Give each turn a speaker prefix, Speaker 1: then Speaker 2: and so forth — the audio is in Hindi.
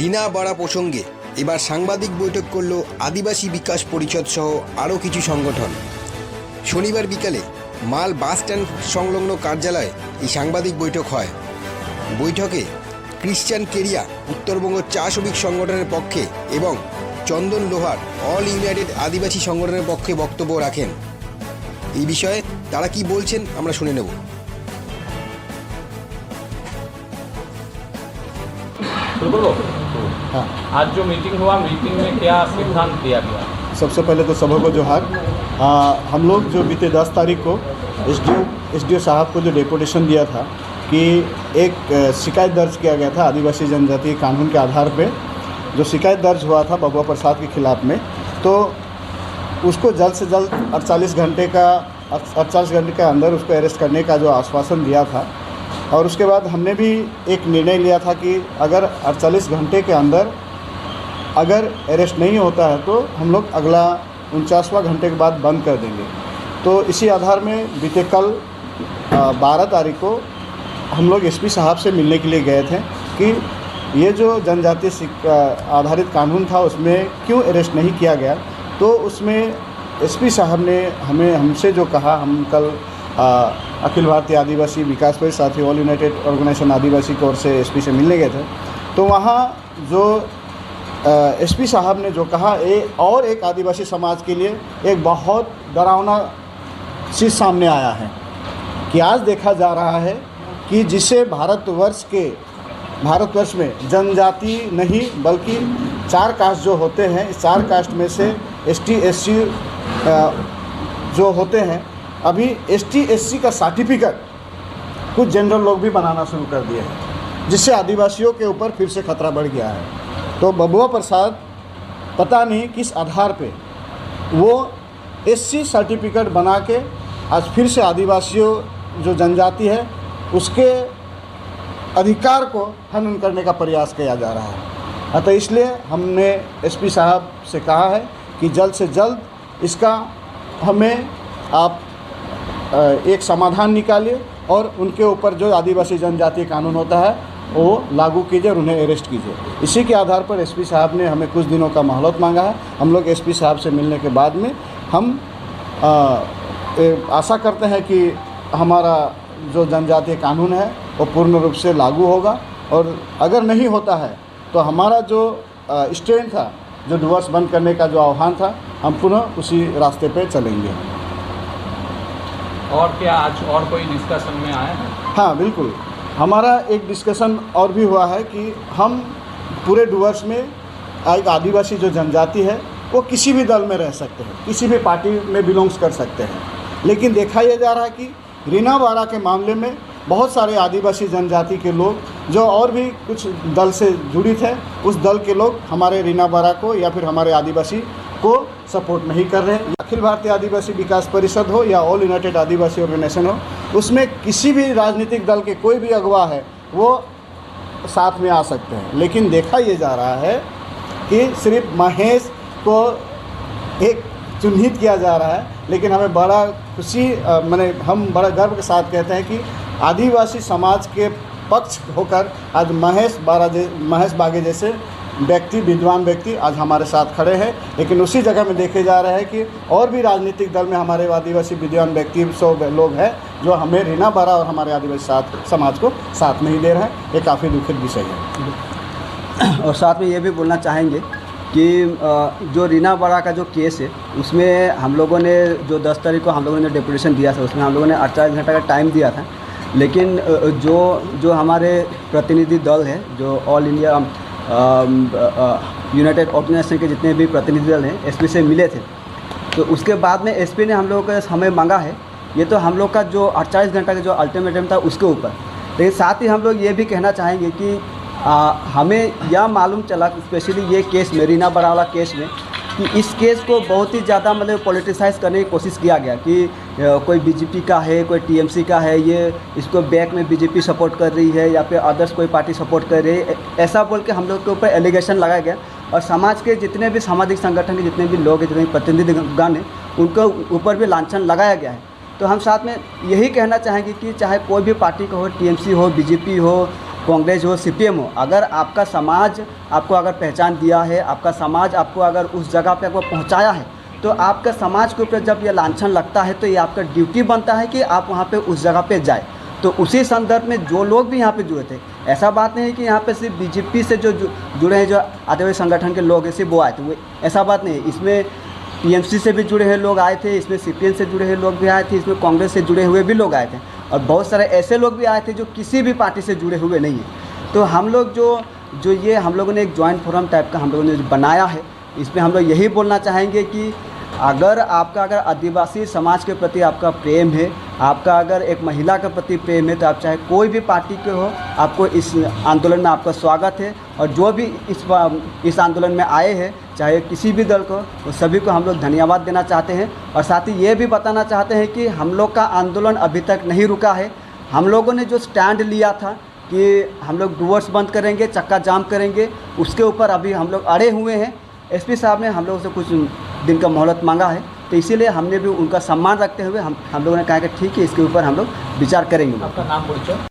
Speaker 1: রিনা বাড়া প্রসঙ্গে এবার সাংবাদিক বৈঠক করল আদিবাসী বিকাশ পরিষদ সহ আরও কিছু সংগঠন। শনিবার বিকালে মাল বাস স্ট্যান্ড সংলগ্ন কার্যালয়ে এই সাংবাদিক বৈঠক হয়। বৈঠকে ক্রিশ্চিয়ান কেরিয়া উত্তরবঙ্গ চা শ্রমিক সংগঠনের পক্ষে এবং চন্দন লোহার অল ইউনাইটেড আদিবাসী সংগঠনের পক্ষে বক্তব্য রাখেন। এই বিষয়ে তারা কি বলছেন আমরা শুনে নেব।
Speaker 2: हाँ। आज जो मीटिंग हुआ, मीटिंग में क्या सिद्धांत दिया गया?
Speaker 3: सबसे पहले तो सभी को जोहार। हम लोग जो बीते 10 तारीख को एसडीओ साहब को जो डेपुटेशन दिया था कि एक शिकायत दर्ज किया गया था आदिवासी जनजाति कानून के आधार पे, जो शिकायत दर्ज हुआ था बबुआ प्रसाद के खिलाफ़ में, तो उसको जल्द से जल्द 48 घंटे के अंदर उसको अरेस्ट करने का जो आश्वासन दिया था। और उसके बाद हमने भी एक निर्णय लिया था कि अगर 48 घंटे के अंदर अगर अरेस्ट नहीं होता है तो हम लोग अगला 49वां घंटे के बाद बंद कर देंगे। तो इसी आधार में बीते कल 12 तारीख को हम लोग एसपी साहब से मिलने के लिए गए थे कि ये जो जनजाति आधारित कानून था उसमें क्यों अरेस्ट नहीं किया गया। तो उसमें एसपी साहब ने हमसे जो कहा, हम कल अखिल भारतीय आदिवासी विकास परिषद साथ ही ऑल यूनाइटेड ऑर्गेनाइजेशन आदिवासी की ओर से एसपी से मिलने गए थे। तो वहाँ जो एसपी साहब ने जो कहा और एक आदिवासी समाज के लिए एक बहुत डरावना चीज़ सामने आया है कि आज देखा जा रहा है कि जिसे भारतवर्ष में जनजाति नहीं बल्कि 4 कास्ट जो होते हैं, इस 4 कास्ट में से एसटी एससी जो होते हैं, अभी एसटी एससी का सर्टिफिकेट कुछ जनरल लोग भी बनाना शुरू कर दिए हैं, जिससे आदिवासियों के ऊपर फिर से खतरा बढ़ गया है। तो बबुआ प्रसाद पता नहीं किस आधार पे वो एससी सर्टिफिकेट बना के आज फिर से आदिवासियों जो जनजाति है उसके अधिकार को हनन करने का प्रयास किया जा रहा है। अतः इसलिए हमने एसपी साहब से कहा है कि जल्द से जल्द इसका हमें आप एक समाधान निकालिए और उनके ऊपर जो आदिवासी जनजाति कानून होता है वो लागू कीजिए और उन्हें अरेस्ट कीजिए। इसी के आधार पर एसपी साहब ने हमें कुछ दिनों का मोहलत मांगा है। हम लोग एसपी साहब से मिलने के बाद में हम आशा करते हैं कि हमारा जो जनजातीय कानून है वो पूर्ण रूप से लागू होगा, और अगर नहीं होता है तो हमारा जो स्टैंड था, जो डिवोर्स बंद करने का जो आह्वान था, हम पुनः उसी रास्ते पे चलेंगे।
Speaker 2: और क्या आज और कोई डिस्कशन में आया है?
Speaker 3: हाँ बिल्कुल, हमारा एक डिस्कशन और भी हुआ है कि हम पूरे डिवोर्स में एक आदिवासी जो जनजाति है वो किसी भी दल में रह सकते हैं, किसी भी पार्टी में बिलोंग्स कर सकते हैं, लेकिन देखा यह जा रहा है कि रीना बाड़ा के मामले में बहुत सारे आदिवासी जनजाति के लोग जो और भी कुछ दल से जुड़े थे, उस दल के लोग हमारे रीना बाड़ा को या फिर हमारे आदिवासी को सपोर्ट नहीं कर रहे हैं। अखिल भारतीय आदिवासी विकास परिषद हो या ऑल यूनाइटेड आदिवासी ऑर्गेनाइजेशन हो, उसमें किसी भी राजनीतिक दल के कोई भी अगुवा है वो साथ में आ सकते हैं, लेकिन देखा ये जा रहा है कि सिर्फ महेश को एक चिन्हित किया जा रहा है। लेकिन हमें बड़ा खुशी हम बड़ा गर्व के साथ कहते हैं कि आदिवासी समाज के पक्ष होकर आज महेश बागे जैसे व्यक्ति, विद्वान व्यक्ति आज हमारे साथ खड़े हैं। लेकिन उसी जगह में देखे जा रहे हैं कि और भी राजनीतिक दल में हमारे आदिवासी विद्वान व्यक्ति सब लोग हैं जो हमें रीना बाड़ा और हमारे आदिवासी समाज को साथ नहीं दे रहे हैं। ये काफ़ी दुखद विषय है।
Speaker 4: और साथ में ये भी बोलना चाहेंगे कि जो रीना बाड़ा का जो केस है उसमें हम लोगों ने जो 10 तारीख को हम लोगों ने डेपुटेशन दिया था, उसमें हम लोगों ने 48 घंटे का टाइम दिया था। लेकिन जो हमारे प्रतिनिधि दल है, जो ऑल इंडिया यूनाइटेड ऑर्गेनाइजेशन के जितने भी प्रतिनिधि दल हैं, एसपी से मिले थे। तो उसके बाद में एसपी ने हम लोगों का समय मांगा है। ये तो हम लोग का जो 48 घंटा का जो अल्टीमेटम था उसके ऊपर, लेकिन साथ ही हम लोग ये भी कहना चाहेंगे कि हमें यह मालूम चला, स्पेशली ये केस में, रीना बाड़ा वाला केस में, कि इस केस को बहुत ही ज़्यादा पॉलिटिसाइज़ करने की कोशिश किया गया कि कोई बीजेपी का है, कोई टीएमसी का है, ये इसको बैक में बीजेपी सपोर्ट कर रही है या फिर अदर्स कोई पार्टी सपोर्ट कर रही है, ऐसा बोल के हम लोग के ऊपर एलिगेशन लगाया गया। और समाज के जितने भी सामाजिक संगठन के जितने भी लोग हैं, जितने प्रतिनिधिगण हैं, उनके ऊपर भी लांछन लगाया गया है। तो हम साथ में यही कहना चाहेंगे कि चाहे कोई भी पार्टी का हो, टीएमसी हो, बीजेपी हो, कांग्रेस हो, सीपीएम हो, अगर आपका समाज आपको अगर पहचान दिया है, आपका समाज आपको अगर उस जगह पे आपको पहुंचाया है, तो आपका समाज के ऊपर जब ये लांछन लगता है तो ये आपका ड्यूटी बनता है कि आप वहाँ पे उस जगह पे जाए। तो उसी संदर्भ में जो लोग भी यहाँ पे जुड़े थे, ऐसा बात नहीं है कि यहाँ पे सिर्फ बीजेपी से जो जुड़े हैं, जो आदिवासी संगठन के लोग हैं सिर्फ वो आए थे, वो ऐसा बात नहीं है। इसमें टीएमसी से भी जुड़े हुए लोग आए थे, इसमें सीपीएम से जुड़े हुए लोग भी आए थे, इसमें कांग्रेस से जुड़े हुए भी लोग आए थे, और बहुत सारे ऐसे लोग भी आए थे जो किसी भी पार्टी से जुड़े हुए नहीं हैं। तो हम लोग जो ये हम लोगों ने एक जॉइंट फोरम टाइप का हम लोगों ने जो बनाया है, इसमें हम लोग यही बोलना चाहेंगे कि अगर आदिवासी समाज के प्रति आपका प्रेम है, आपका अगर एक महिला के प्रति प्रेम है, तो आप चाहे कोई भी पार्टी के हो, आपको इस आंदोलन में आपका स्वागत है। और जो भी इस आंदोलन में आए हैं, चाहे किसी भी दल को, वो सभी को हम लोग धन्यवाद देना चाहते हैं। और साथ ही ये भी बताना चाहते हैं कि हम लोग का आंदोलन अभी तक नहीं रुका है। हम लोगों ने जो स्टैंड लिया था कि हम लोग डूवर्स बंद करेंगे, चक्का जाम करेंगे, उसके ऊपर अभी हम लोग अड़े हुए हैं। एसपी साहब ने हम लोगों से कुछ दिन का मोहलत मांगा है, तो इसीलिए हमने भी उनका सम्मान रखते हुए हम लोगों ने कहा कि ठीक है, इसके ऊपर हम लोग विचार करेंगे।
Speaker 2: आपका नाम परिचय?